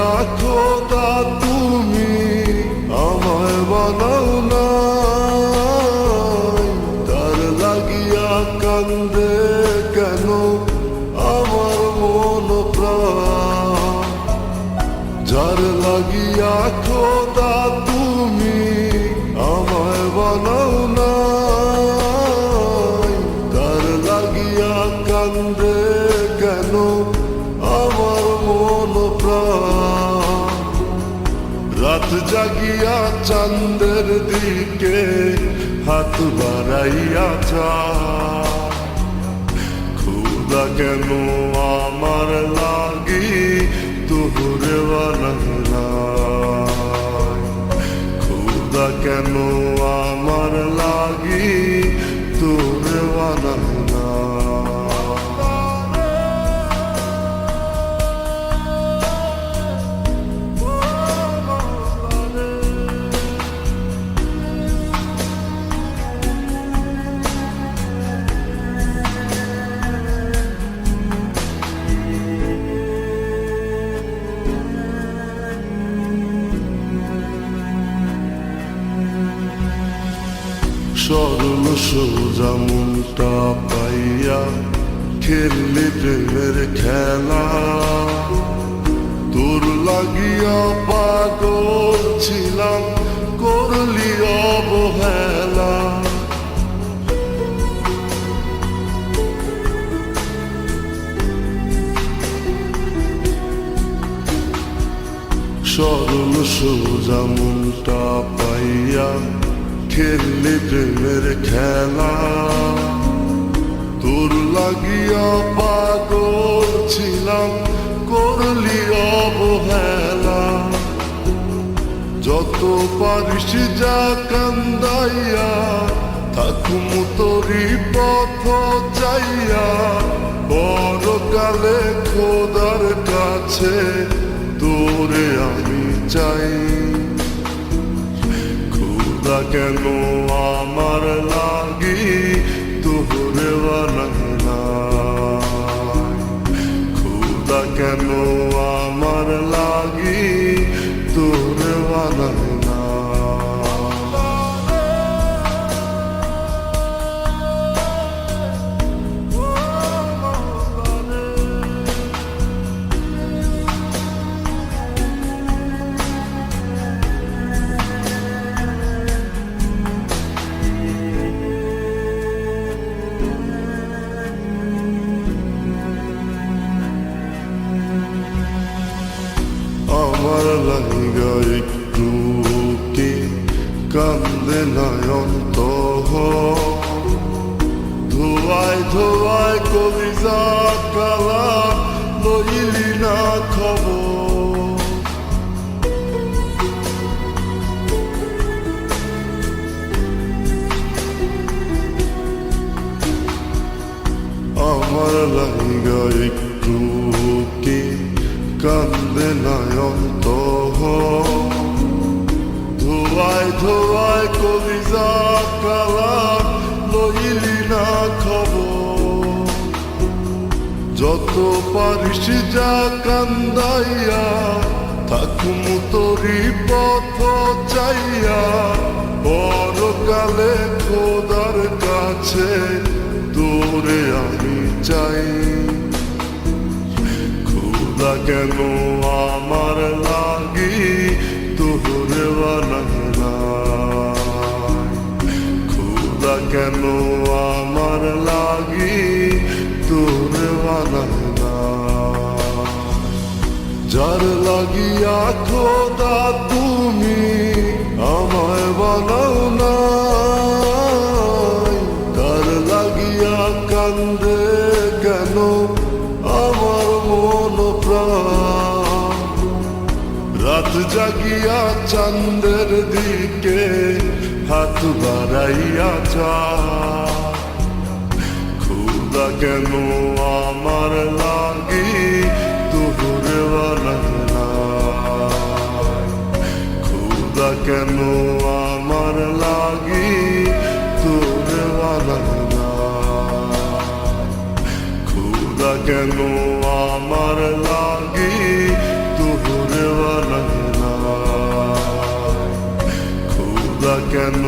লাগিয়া খোদা তুমি আমায় বানাও না, তার লাগিয়া কান্দে কেন আমার মন প্রাণ। যার লাগিয়া খোদা তুমি আমায় বানাও না, তার লাগিয়া কান্দে কেন আমার মন প্রাণ। রাত জাগিয়া চাঁদের দিকে হাত বাড়াইয়া চায়, খোদা কেন আমার লাগি তোরে বানানা, খোদা কেন আমার লাগি তোরে বানানা। সরল সোজা মনটা পাইয়া খেললি প্রেমের খেলা, তোর লাগিয়া পাগল ছিলাম করলি অবহেলা। সরল সোজা মনটা পাইয়া খেললি প্রেমের খেলা, তোর লাগিয়া পাগল ছিলাম করলি অবহেলা। যত পারিস যা কান্দাইয়া থাকুম তোরি পথ চাইয়া, বড়কালে খোদার কাছে তোরে আমি চাই। খোদা কেন আমার লাগি তোরে বানানা, খোদা কেন আমার লাগি তোরে বানানা। আমার লাইগা একটু কি কান্দে নয়ন্ত, ধোয়ায় ধোয়ায় কলিজা কালা লইলি না খবর। আমার লাইগা একটু কি কান্দে নয়ন্ত, ধোয়ায় ধোয়ায় কলিজা কালা লইলি না খবর। যত পারিস যা কান্দাইয়া থাকুম তোরি পথ চাইয়া, বড়কালে খোদার কাছে তোরে আমি চাই। খোদা কেন আমার লাগি তোরে বানানা, খোদা কেন আমার লাগি তোরে বানানা। যার লাগিয়া খোদা তুমি আমায় বানাও না, তার লাগিয়া কান্দে কেন আমার মন প্রাণ। রাত জাগিয়া চাঁদের দিকে হাত বাড়াইয়া চায়, খোদা কেন আমার লাগি তোরে বানানা, খোদা কেন আমার লাগি তোরে বানানা, খোদা কেন আমার লাগি তোরে দেওয়ানা না, খোদা কেন